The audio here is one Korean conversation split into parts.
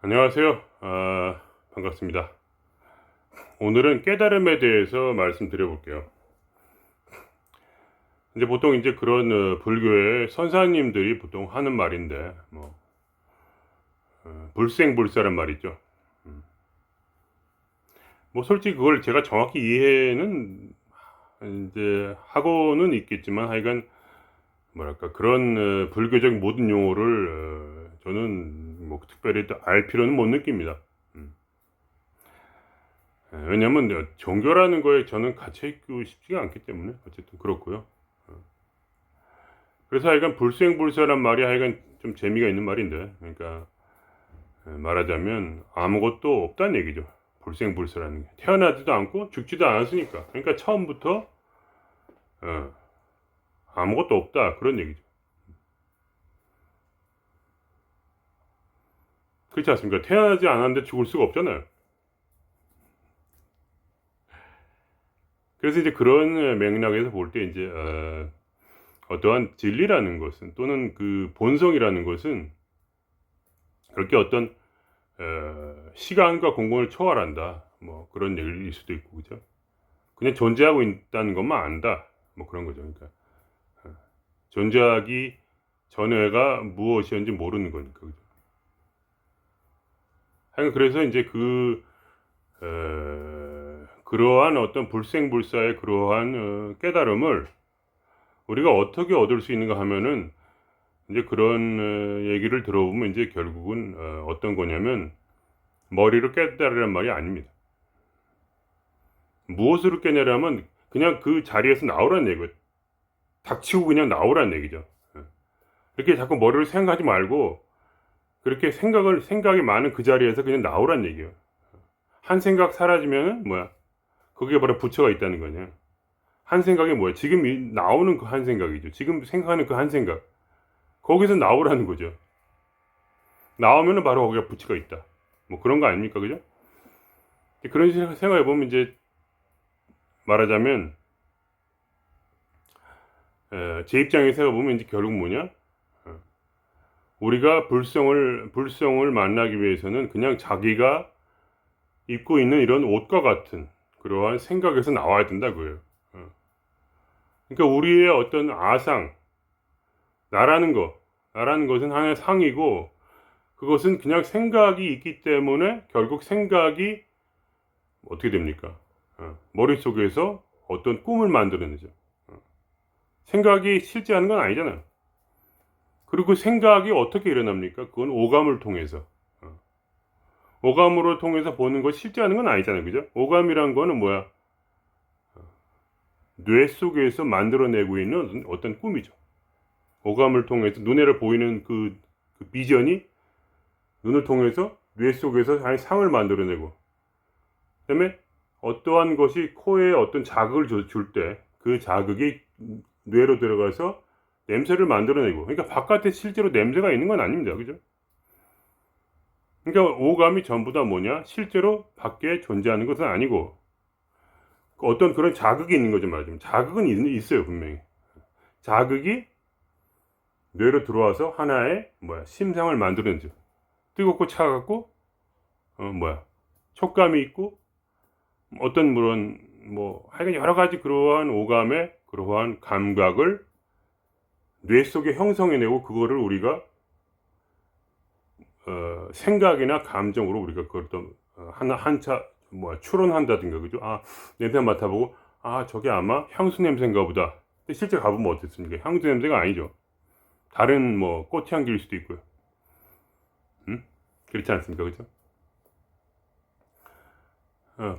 안녕하세요. 반갑습니다. 오늘은 깨달음에 대해서 말씀드려 볼게요. 이제 보통 이제 그런 불교의 선사님들이 보통 하는 말인데, 불생불사란 말이죠. 음. 뭐 솔직히 그걸 제가 정확히 이해는 이제 하고는 있겠지만, 하여간 뭐랄까 그런 불교적 모든 용어를 저는 뭐 특별히 또 알 필요는 못 느낍니다. 음. 왜냐면 종교라는 거에 저는 갇혀 있고 싶지가 않기 때문에 어쨌든 그렇고요. 어. 그래서 하여간 불생불사란 말이 하여간 좀 재미가 있는 말인데, 그러니까 말하자면 아무것도 없다는 얘기죠. 불생불사라는 게 태어나지도 않고 죽지도 않았으니까, 그러니까 처음부터 어, 아무것도 없다 그런 얘기죠. 그렇지 않습니까? 태어나지 않았는데 죽을 수가 없잖아요. 그래서 이제 그런 맥락에서 볼 때 이제 어떠한 진리라는 것은, 또는 그 본성이라는 것은 그렇게 어떤 시간과 공간을 초월한다, 뭐 그런 얘기일 수도 있고, 그죠? 그냥 존재하고 있다는 것만 안다, 뭐 그런 거죠. 그러니까 어, 존재하기 전에가 무엇이었는지 모르는 거니까, 그죠? 하여간 그래서 이제 그러한 어떤 불생불사의 그러한 깨달음을 우리가 어떻게 얻을 수 있는가 하면은, 이제 그런 얘기를 들어보면 이제 결국은 어떤 거냐면, 머리로 깨달으란 말이 아닙니다. 무엇으로 깨냐라면 그냥 그 자리에서 나오라는 얘기예요. 닥치고 그냥 나오라는 얘기죠. 예. 이렇게 자꾸 머리를 생각하지 말고, 그렇게 생각이 많은 그 자리에서 그냥 나오라는 얘기예요. 한 생각 사라지면은 뭐야? 거기에 바로 부처가 있다는 거냐. 한 생각이 뭐야? 지금 나오는 그 한 생각이죠. 지금 생각하는 그 한 생각. 거기서 나오라는 거죠. 나오면은 바로 거기가 부처가 있다. 뭐 그런 거 아닙니까? 그죠? 그런 생각해 보면 이제 말하자면, 제 입장에서 생각해보면 이제 결국 뭐냐? 어, 우리가 불성을 만나기 위해서는 그냥 자기가 입고 있는 이런 옷과 같은 그러한 생각에서 나와야 된다고요. 어. 그러니까 우리의 어떤 아상, 나라는 것, 나라는 것은 하나의 상이고, 그것은 그냥 생각이 있기 때문에 결국 생각이 어떻게 됩니까? 머릿속에서 어떤 꿈을 만들어내죠. 어. 생각이 실제하는 건 아니잖아요. 그리고 생각이 어떻게 일어납니까? 그건 오감을 통해서. 오감으로 통해서 보는 거 실제하는 건 아니잖아요. 그죠? 오감이란 거는 뭐야? 뇌 속에서 만들어내고 있는 어떤 꿈이죠. 오감을 통해서 눈에를 보이는 그 비전이 눈을 통해서 뇌 속에서 상을 만들어내고, 그 다음에 어떠한 것이 코에 어떤 자극을 줄 때 그 자극이 뇌로 들어가서 냄새를 만들어내고, 그러니까 바깥에 실제로 냄새가 있는 건 아닙니다. 그죠? 그러니까 오감이 전부 다 뭐냐? 실제로 밖에 존재하는 것은 아니고 어떤 그런 자극이 있는 거죠. 말하자면 자극은 있어요, 분명히. 자극이 뇌로 들어와서 하나의 뭐야, 심상을 만들어내죠. 뜨겁고 차갑고 촉감이 있고, 어떤 물론 뭐 하여간 여러 가지 그러한 오감의 그러한 감각을 뇌 속에 형성해내고, 그거를 우리가 생각이나 감정으로 우리가 그걸 또 한차 추론한다든가, 그죠? 냄새 맡아보고, 저게 아마 향수 냄새인가 보다. 근데 실제 가보면 어떻습니까? 향수 냄새가 아니죠. 다른 뭐 꽃향기일 수도 있고요. 그렇지 않습니까? 그죠?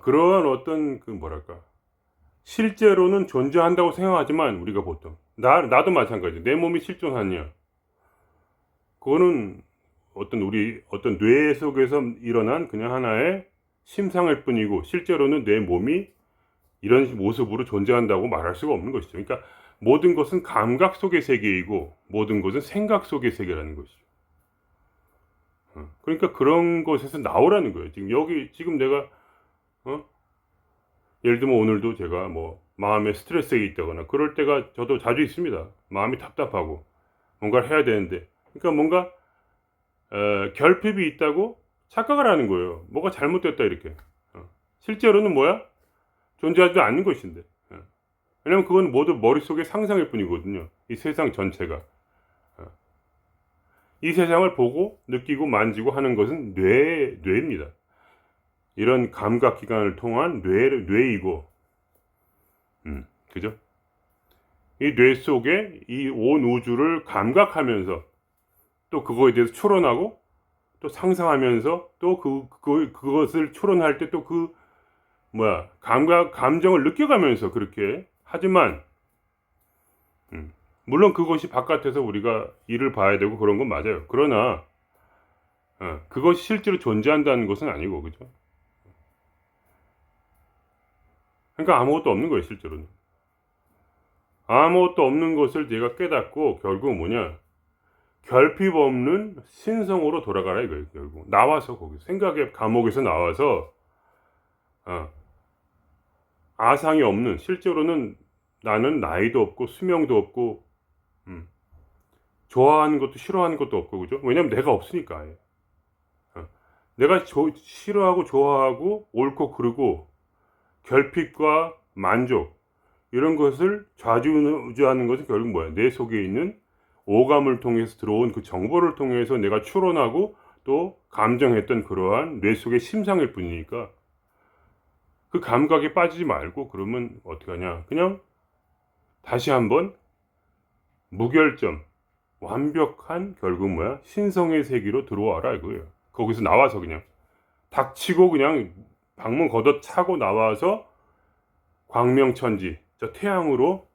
그러한 어떤 그 뭐랄까, 실제로는 존재한다고 생각하지만 우리가 보통 나도 마찬가지. 내 몸이 실존하냐? 그거는 우리 어떤 뇌 속에서 일어난 그냥 하나의 심상일 뿐이고, 실제로는 내 몸이 이런 모습으로 존재한다고 말할 수가 없는 것이죠. 그러니까 모든 것은 감각 속의 세계이고, 모든 것은 생각 속의 세계라는 것이죠. 그러니까 그런 것에서 나오라는 거예요. 지금 내가 어? 예를 들면 오늘도 제가 뭐 마음에 스트레스가 있다거나 그럴 때가 저도 자주 있습니다. 마음이 답답하고 뭔가를 해야 되는데, 그러니까 뭔가 결핍이 있다고 착각을 하는 거예요. 뭐가 잘못됐다 이렇게. 실제로는 뭐야? 존재하지도 않는 것인데. 왜냐면 그건 모두 머릿속의 상상일 뿐이거든요. 이 세상 전체가. 이 세상을 보고 느끼고 만지고 하는 것은 뇌입니다. 이런 감각기관을 통한 뇌이고, 그죠? 이 뇌 속에 이 온 우주를 감각하면서 또 그거에 대해서 추론하고 또 상상하면서 또 그것을 추론할 때 또 감정을 느껴가면서 그렇게 하지만, 물론 그것이 바깥에서 우리가 일을 봐야 되고 그런 건 맞아요. 그러나, 그것이 실제로 존재한다는 것은 아니고, 그죠? 그러니까 아무것도 없는 거예요, 실제로는. 아무것도 없는 것을 내가 깨닫고 결국 뭐냐? 결핍 없는 신성으로 돌아가라 이거예요, 결국. 나와서 거기 생각의 감옥에서 나와서 아상이 없는, 실제로는 나는 나이도 없고 수명도 없고 좋아하는 것도 싫어하는 것도 없고, 그죠? 왜냐면 내가 없으니까. 내가 싫어하고 좋아하고 옳고 그르고 결핍과 만족 이런 것을 좌지우지하는 것은 결국 뭐야? 내 속에 있는 오감을 통해서 들어온 그 정보를 통해서 내가 추론하고 또 감정했던 그러한 뇌 속의 심상일 뿐이니까 그 감각에 빠지지 말고 그러면 어떻게 하냐? 그냥 다시 한번 무결점, 완벽한 결국 뭐야? 신성의 세계로 들어와라 이거예요. 거기서 나와서 그냥 닥치고 그냥 방문 걷어 차고 나와서 광명천지, 저 태양으로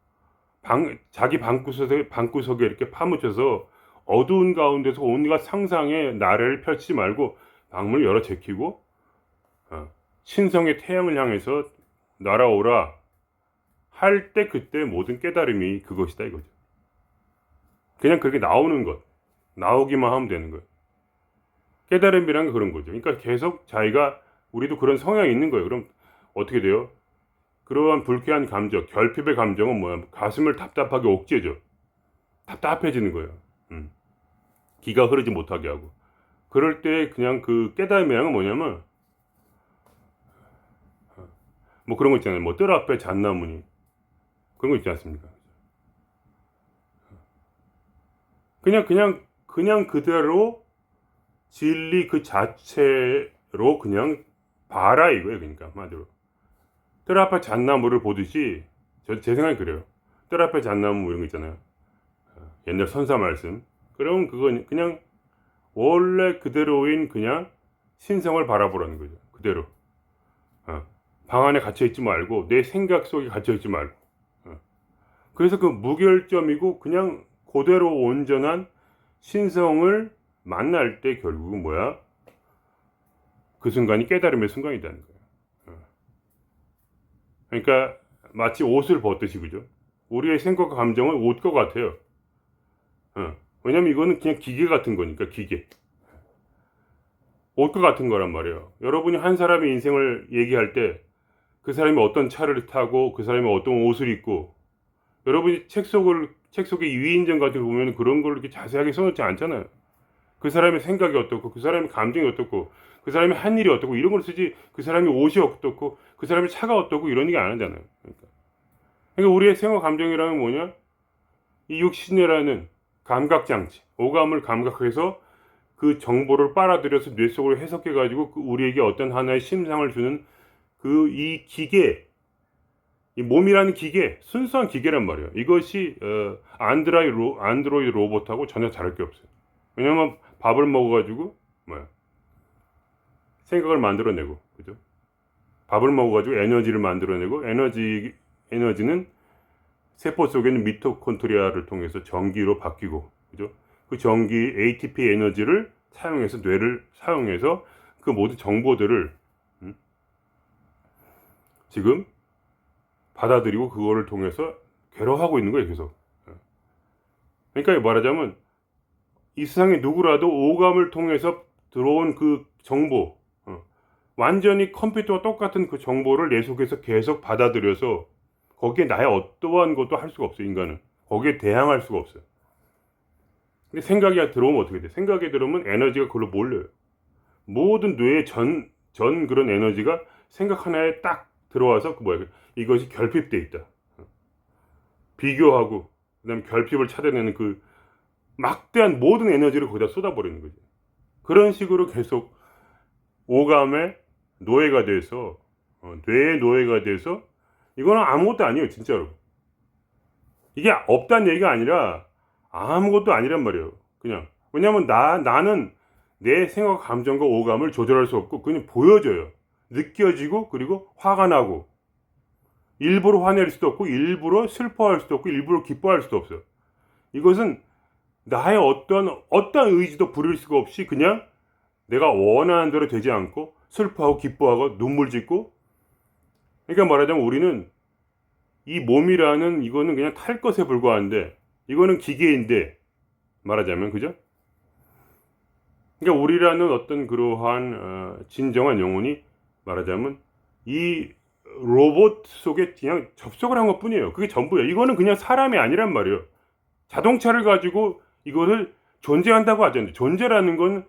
자기 방구석에 이렇게 파묻혀서 어두운 가운데서 온갖 상상의 나래를 펼치지 말고 방문을 열어 제키고 신성의 태양을 향해서 날아오라 할 때 그때 모든 깨달음이 그것이다 이거죠. 그냥 그렇게 나오는 것, 나오기만 하면 되는 거예요. 깨달음이란 게 그런 거죠. 그러니까 계속 자기가 우리도 그런 성향이 있는 거예요. 그럼 어떻게 돼요? 그러한 불쾌한 감정, 결핍의 감정은 뭐야? 가슴을 답답하게 옥죄죠. 답답해지는 거예요. 기가 흐르지 못하게 하고. 그럴 때 그냥 그 깨달음이란 건 뭐냐면 뭐 그런 거 있잖아요. 뭐 뜰 앞에 잣나무니 그런 거 있지 않습니까? 그냥 그대로 진리 그 자체로 그냥 봐라 이거예요. 그러니까 한마디로. 뜰 앞에 잣나무를 보듯이 제 생각이 그래요. 뜰 앞에 잣나무 이런 거 있잖아요. 옛날 선사 말씀. 그럼 그건 그냥 원래 그대로인 그냥 신성을 바라보라는 거죠. 그대로. 방 안에 갇혀있지 말고 내 생각 속에 갇혀있지 말고. 그래서 그 무결점이고 그냥 그대로 온전한 신성을 만날 때 결국은 뭐야? 그 순간이 깨달음의 순간이라는 거예요. 그러니까 마치 옷을 벗듯이 그죠? 우리의 생각과 감정은 옷과 같아요. 왜냐면 이거는 그냥 기계 같은 거니까 기계. 옷과 같은 거란 말이에요. 여러분이 한 사람의 인생을 얘기할 때 그 사람이 어떤 차를 타고 그 사람이 어떤 옷을 입고 여러분이 책 속에 위인전 같은 거 보면 그런 걸 이렇게 자세하게 써놓지 않잖아요. 그 사람의 생각이 어떻고 그 사람의 감정이 어떻고 그 사람이 한 일이 어떻고 이런 걸 쓰지 그 사람이 옷이 어떻고 그 사람의 차가 어떻고 이런 얘기 안 하잖아요. 그러니까 우리의 생각 감정이라는 뭐냐? 이 육신이라는 감각장치, 오감을 감각해서 그 정보를 빨아들여서 뇌 속으로 해석해가지고 우리에게 어떤 하나의 심상을 주는 이 기계, 이 몸이라는 기계, 순수한 기계란 말이에요. 이것이 안드로이드 로봇하고 전혀 다를 게 없어요. 왜냐면 밥을 먹어가지고 생각을 만들어내고, 그죠? 밥을 먹어가지고 에너지를 만들어내고 에너지는 세포 속에 있는 미토콘드리아를 통해서 전기로 바뀌고, 그죠? 그 전기 ATP 에너지를 사용해서 뇌를 사용해서 그 모든 정보들을 지금 받아들이고 그거를 통해서 괴로워하고 있는 거예요, 계속. 그러니까 말하자면 이 세상에 누구라도 오감을 통해서 들어온 그 정보, 완전히 컴퓨터와 똑같은 그 정보를 내 속에서 계속 받아들여서 거기에 나의 어떠한 것도 할 수가 없어요, 인간은. 거기에 대항할 수가 없어요. 근데 생각이 들어오면 어떻게 돼? 생각이 들어오면 에너지가 그걸로 몰려요. 모든 뇌의 전 그런 에너지가 생각 하나에 딱 들어와서 이것이 결핍돼 있다. 비교하고 그다음 결핍을 찾아내는 그 막대한 모든 에너지를 거기다 쏟아버리는 거지. 그런 식으로 계속 오감의 노예가 돼서 뇌의 노예가 돼서 이거는 아무것도 아니에요, 진짜로. 이게 없다는 얘기가 아니라 아무것도 아니란 말이에요. 그냥 왜냐하면 나는 내 생각, 감정과 오감을 조절할 수 없고 그냥 보여져요. 느껴지고 그리고 화가 나고 일부러 화낼 수도 없고 일부러 슬퍼할 수도 없고 일부러 기뻐할 수도 없어요. 이것은 나의 어떤 의지도 부릴 수가 없이 그냥 내가 원하는 대로 되지 않고 슬퍼하고 기뻐하고 눈물 짓고, 그러니까 말하자면 우리는 이 몸이라는 이거는 그냥 탈 것에 불과한데 이거는 기계인데 말하자면 그죠? 그러니까 우리라는 어떤 그러한 진정한 영혼이 말하자면 이 로봇 속에 그냥 접속을 한 것뿐이에요. 그게 전부예요. 이거는 그냥 사람이 아니란 말이에요. 자동차를 가지고 이거를 존재한다고 하잖아요. 존재라는 건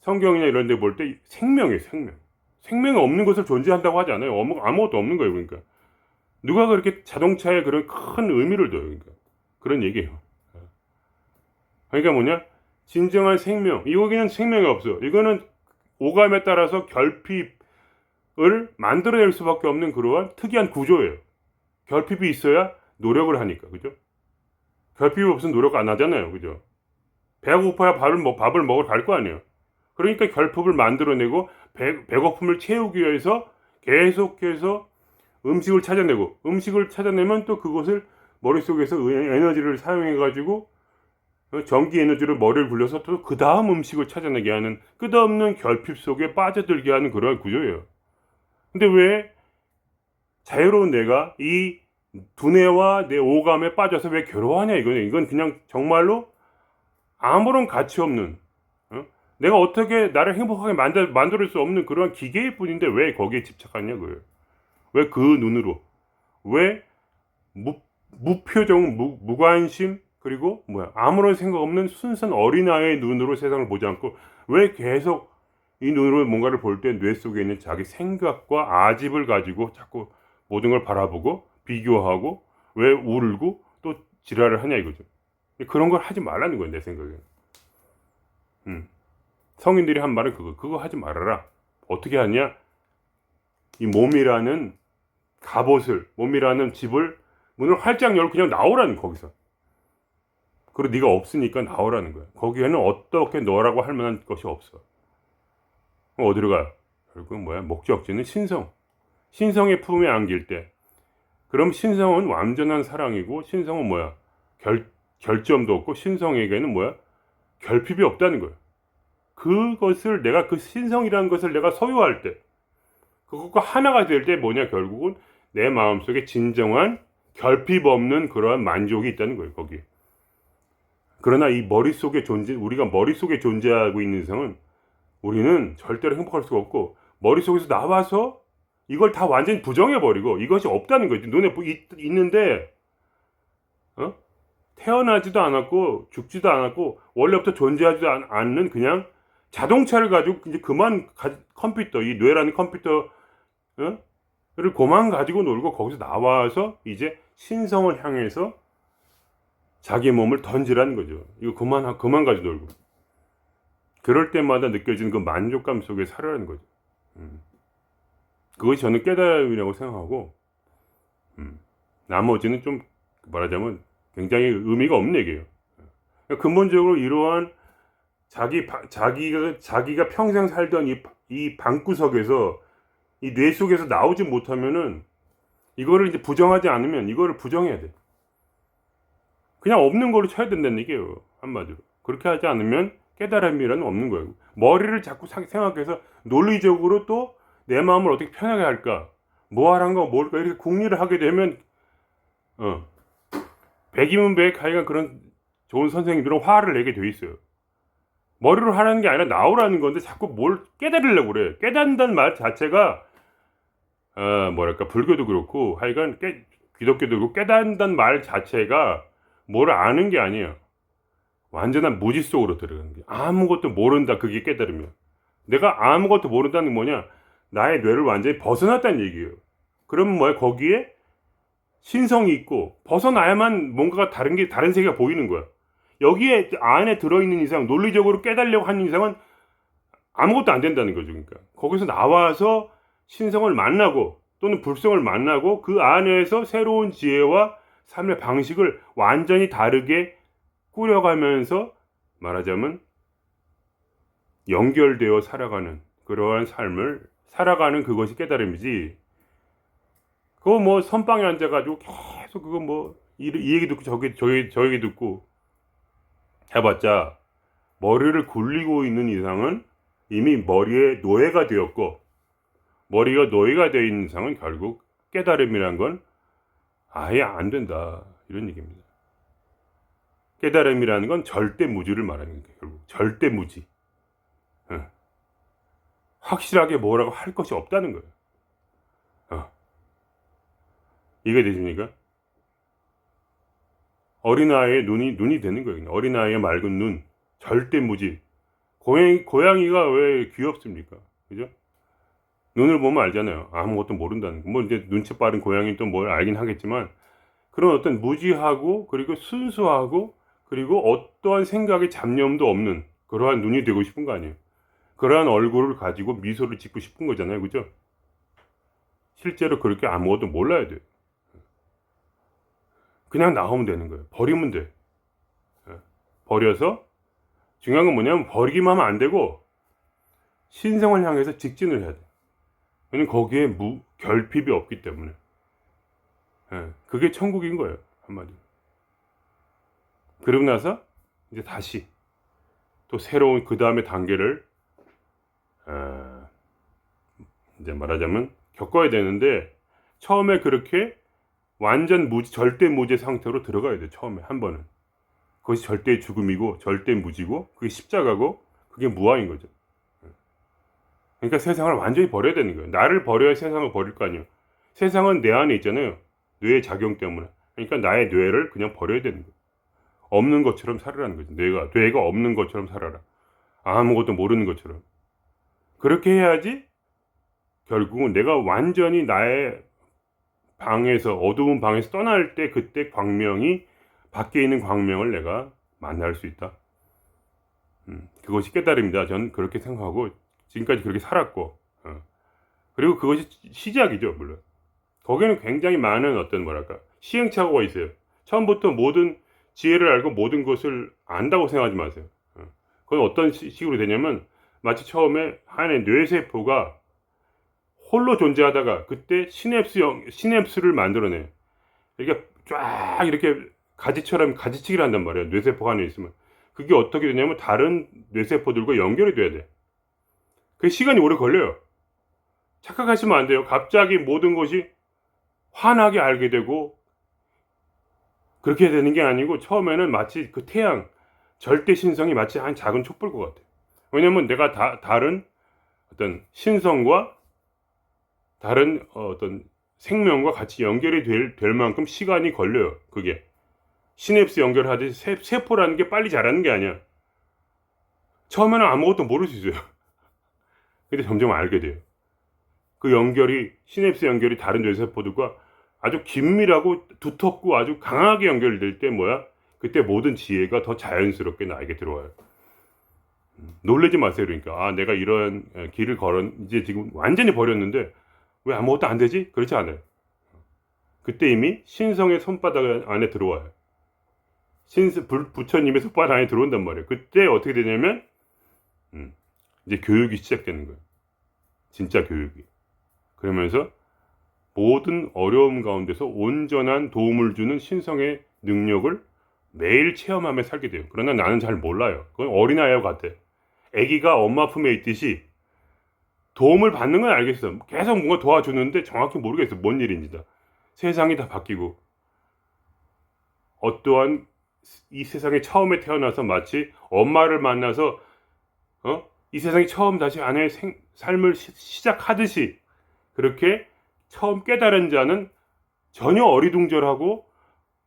성경이나 이런 데 볼 때 생명이에요. 생명이 없는 것을 존재한다고 하지 않아요. 아무것도 없는 거예요. 그러니까 누가 그렇게 자동차에 그런 큰 의미를 둬요. 그러니까 그런 얘기예요. 그러니까 뭐냐, 진정한 생명, 이거기는 생명이 없어. 이거는 오감에 따라서 결핍을 만들어낼 수밖에 없는 그러한 특이한 구조예요. 결핍이 있어야 노력을 하니까, 그죠? 결핍이 없으면 노력 안 하잖아요, 그죠? 배가 고파야 밥을 먹으러 갈 거 아니에요. 그러니까 결핍을 만들어내고 배고픔을 채우기 위해서 계속해서 음식을 찾아내면 또 그것을 머릿속에서 에너지를 사용해가지고 전기 에너지로 머리를 굴려서 또 그 다음 음식을 찾아내게 하는 끝없는 결핍 속에 빠져들게 하는 그런 구조예요. 근데 왜 자유로운 내가 이 두뇌와 내 오감에 빠져서 왜 괴로워하냐 이건 그냥 정말로 아무런 가치 없는, 내가 어떻게 나를 행복하게 만들 수 없는 그런 기계일 뿐인데 왜 거기에 집착하냐고요. 왜 그 눈으로, 왜 무표정, 무관심, 그리고 아무런 생각 없는 순수한 어린아이의 눈으로 세상을 보지 않고 왜 계속 이 눈으로 뭔가를 볼 때 뇌 속에 있는 자기 생각과 아집을 가지고 자꾸 모든 걸 바라보고 비교하고 왜 울고 또 지랄을 하냐 이거죠. 그런 걸 하지 말라는 거예요, 내 생각에는. 성인들이 한 말은 그거 하지 말아라. 어떻게 하냐? 이 몸이라는 몸이라는 집을 문을 활짝 열고 그냥 나오라는, 거기서. 그리고 네가 없으니까 나오라는 거야. 거기에는 어떻게 너라고 할 만한 것이 없어. 어디로 가요? 결국 목적지는 신성의 품에 안길 때. 그럼 신성은 완전한 사랑이고, 신성은 결점도 없고, 신성에게는 결핍이 없다는 거예요. 그것을 내가, 그 신성이라는 것을 내가 소유할 때, 그것과 하나가 될 때 결국은 내 마음속에 진정한 결핍 없는 그러한 만족이 있다는 거예요, 거기에. 그러나 우리가 머릿속에 존재하고 있는 이상은 우리는 절대로 행복할 수가 없고, 머릿속에서 나와서 이걸 다 완전히 부정해버리고 이것이 없다는 거지. 눈에 있는데 태어나지도 않았고 죽지도 않았고 원래부터 존재하지도 않는 그냥 자동차를 가지고 이제 컴퓨터, 이 뇌라는 컴퓨터를 그만 가지고 놀고 거기서 나와서 이제 신성을 향해서 자기 몸을 던지라는 거죠. 이거 그만 가지고 놀고. 그럴 때마다 느껴지는 그 만족감 속에 살아라는 거죠. 그것이 저는 깨달음이라고 생각하고, 나머지는 좀 말하자면 굉장히 의미가 없는 얘기예요. 근본적으로 이러한 자기가 평생 살던 이 방구석에서 이 뇌 속에서 나오지 못하면은 이거를 이제 부정하지 않으면 이거를 부정해야 돼. 그냥 없는 걸로 쳐야 된다는 얘기예요, 한마디로. 그렇게 하지 않으면 깨달음이라는 없는 거예요. 머리를 자꾸 생각해서 논리적으로 또 내 마음을 어떻게 편하게 할까, 뭐하란가 뭘까 이렇게 궁리를 하게 되면 100이면 100 하여간 그런 좋은 선생님들은 화를 내게 돼 있어요. 머리로 하라는 게 아니라 나오라는 건데 자꾸 뭘 깨달으려고 그래. 깨닫는다는 말 자체가 불교도 그렇고 하여간 기독교도 그렇고 깨닫는다는 말 자체가 뭘 아는 게 아니에요. 완전한 무지 속으로 들어가는 게. 아무것도 모른다, 그게 깨달으면. 내가 아무것도 모른다는 게 뭐냐? 나의 뇌를 완전히 벗어났다는 얘기예요. 그러면 뭐야? 거기에 신성이 있고 벗어나야만 뭔가가 다른 세계가 보이는 거야. 여기에 안에 들어있는 이상, 논리적으로 깨달으려고 하는 이상은 아무것도 안 된다는 거죠. 그러니까 거기서 나와서 신성을 만나고 또는 불성을 만나고 그 안에서 새로운 지혜와 삶의 방식을 완전히 다르게 꾸려가면서 말하자면 연결되어 살아가는 그러한 삶을 살아가는 그것이 깨달음이지. 그거 뭐 선방에 앉아가지고 계속 그거 뭐 이 얘기 듣고 저 얘기 듣고 해봤자 머리를 굴리고 있는 이상은 이미 머리에 노예가 되었고, 머리가 노예가 되어 있는 이상은 결국 깨달음이란 건 아예 안 된다, 이런 얘기입니다. 깨달음이라는 건 절대 무지를 말하는 거예요. 결국 절대 무지. 확실하게 뭐라고 할 것이 없다는 거예요. 이해되십니까? 어린아이의 눈이 되는 거예요. 어린아이의 맑은 눈, 절대 무지. 고양이가 왜 귀엽습니까? 그죠? 눈을 보면 알잖아요. 아무것도 모른다는 거. 뭐 이제 눈치 빠른 고양이는 또 뭘 알긴 하겠지만, 그런 어떤 무지하고 그리고 순수하고 그리고 어떠한 생각에 잡념도 없는 그러한 눈이 되고 싶은 거 아니에요. 그러한 얼굴을 가지고 미소를 짓고 싶은 거잖아요. 그죠? 실제로 그렇게 아무것도 몰라야 돼요. 그냥 나오면 되는 거예요. 버리면 돼. 버려서 중요한 건 뭐냐면 버리기만 하면 안 되고 신성을 향해서 직진을 해야 돼. 왜냐면 거기에 결핍이 없기 때문에. 그게 천국인 거예요. 한마디로. 그러고 나서 이제 다시 또 새로운 그 다음의 단계를 이제 말하자면 겪어야 되는데, 처음에 그렇게 완전 절대 무지 상태로 들어가야 돼. 처음에 한 번은 그것이 절대 죽음이고 절대 무지고 그게 십자가고 그게 무아인 거죠. 그러니까 세상을 완전히 버려야 되는 거예요. 나를 버려야 세상을 버릴 거 아니에요. 세상은 내 안에 있잖아요. 뇌의 작용 때문에. 그러니까 나의 뇌를 그냥 버려야 되는 거예요. 없는 것처럼 살으라는 거죠. 뇌가 없는 것처럼 살아라. 아무것도 모르는 것처럼. 그렇게 해야지 결국은 내가 완전히 나의 방에서, 어두운 방에서 떠날 때 그때 광명이, 밖에 있는 광명을 내가 만날 수 있다. 그것이 깨달음이다. 저는 그렇게 생각하고 지금까지 그렇게 살았고, 그리고 그것이 시작이죠. 물론 거기에는 굉장히 많은 어떤 뭐랄까 시행착오가 있어요. 처음부터 모든 지혜를 알고 모든 것을 안다고 생각하지 마세요. 그건 어떤 식으로 되냐면 마치 처음에 하나의 뇌세포가 홀로 존재하다가 그때 시냅스를 만들어내요. 이게 쫙 이렇게 가지처럼 가지치기를 한단 말이에요. 뇌세포가 안에 있으면. 그게 어떻게 되냐면 다른 뇌세포들과 연결이 돼야 돼. 그 시간이 오래 걸려요. 착각하시면 안 돼요. 갑자기 모든 것이 환하게 알게 되고 그렇게 되는 게 아니고, 처음에는 마치 그 태양, 절대 신성이 마치 한 작은 촛불과 같아요. 왜냐면 내가 다른 어떤 신성과 다른 어떤 생명과 같이 연결이 될 만큼 시간이 걸려요. 그게 시냅스 연결하듯이 세포라는 게 빨리 자라는 게 아니야. 처음에는 아무것도 모를 수 있어요. 근데 점점 알게 돼요. 그 연결이, 시냅스 연결이 다른 뇌세포들과 아주 긴밀하고 두텁고 아주 강하게 연결될 때 그때 모든 지혜가 더 자연스럽게 나에게 들어와요. 놀라지 마세요. 그러니까 내가 이런 길을 이제 지금 완전히 버렸는데 왜 아무것도 안 되지? 그렇지 않아요. 그때 이미 신성의 손바닥 안에 들어와요. 부처님의 손바닥 안에 들어온단 말이에요. 그때 어떻게 되냐면 이제 교육이 시작되는 거예요. 진짜 교육이. 그러면서 모든 어려움 가운데서 온전한 도움을 주는 신성의 능력을 매일 체험하며 살게 돼요. 그러나 나는 잘 몰라요. 그건 어린아이와 같아. 아기가 엄마 품에 있듯이 도움을 받는 건 알겠어. 계속 뭔가 도와주는데 정확히 모르겠어. 뭔 일인지 다. 세상이 다 바뀌고 어떠한 이 세상에 처음에 태어나서 마치 엄마를 만나서 이 세상에 처음 다시 아내의 삶을 시작하듯이 그렇게 처음 깨달은 자는 전혀 어리둥절하고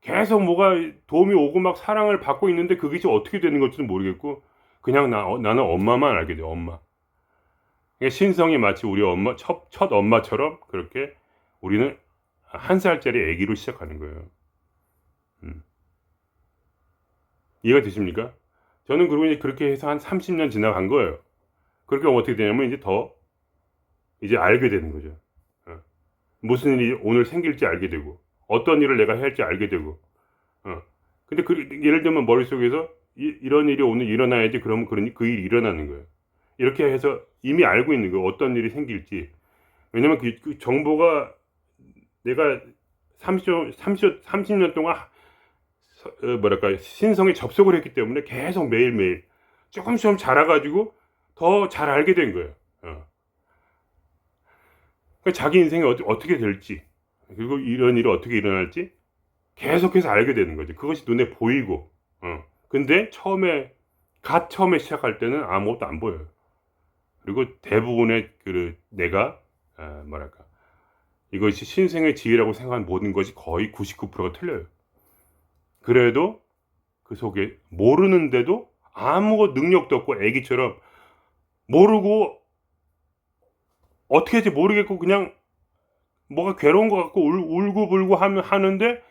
계속 뭐가 도움이 오고 막 사랑을 받고 있는데 그것이 어떻게 되는 건지도 모르겠고 그냥 나는 엄마만 알게 돼요. 엄마. 그러니까 신성이 마치 우리 엄마 첫 엄마처럼 그렇게 우리는 1살짜리 아기로 시작하는 거예요. 이해가 되십니까? 저는 그리고 이제 그렇게 해서 한 30년 지나간 거예요. 그렇게 하면 어떻게 되냐면 이제 알게 되는 거죠. 무슨 일이 오늘 생길지 알게 되고, 어떤 일을 내가 해야 할지 알게 되고, 근데 예를 들면 머릿속에서 이런 일이 오늘 일어나야지, 그러면 그 일이 일어나는 거예요. 이렇게 해서 이미 알고 있는 거예요. 어떤 일이 생길지. 왜냐면 그 정보가 내가 30년 동안 신성에 접속을 했기 때문에 계속 매일매일 조금씩 자라가지고 더 잘 알게 된 거예요. 그러니까 자기 인생이 어떻게 될지, 그리고 이런 일이 어떻게 일어날지 계속해서 알게 되는 거죠. 그것이 눈에 보이고. 근데 처음에 시작할 때는 아무것도 안 보여요. 그리고 대부분의 내가 이것이 신생의 지혜라고 생각한 모든 것이 거의 99%가 틀려요. 그래도 그 속에 모르는데도 아무 능력도 없고 애기처럼 모르고 어떻게 할지 모르겠고 그냥 뭐가 괴로운 것 같고 울고불고 하는데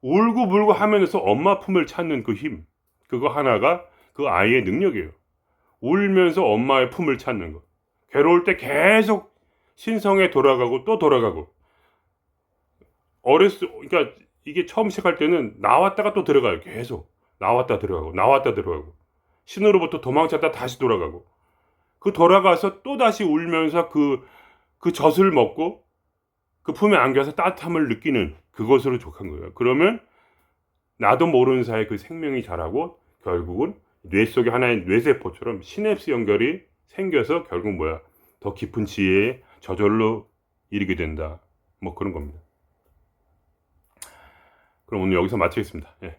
울고불고 하면서 엄마 품을 찾는 그 힘, 그거 하나가 그 아이의 능력이에요. 울면서 엄마의 품을 찾는 거. 괴로울 때 계속 신성에 돌아가고 또 돌아가고. 그러니까 이게 처음 시작할 때는 나왔다가 또 들어가요. 계속 나왔다 들어가고 신으로부터 도망쳤다 다시 돌아가고, 그 돌아가서 또 다시 울면서 그 젖을 먹고 그 품에 안겨서 따뜻함을 느끼는 그것으로 족한 거예요. 그러면 나도 모르는 사이에 그 생명이 자라고 결국은 뇌 속에 하나의 뇌세포처럼 시냅스 연결이 생겨서 결국 더 깊은 지혜에 저절로 이르게 된다. 뭐 그런 겁니다. 그럼 오늘 여기서 마치겠습니다. 예.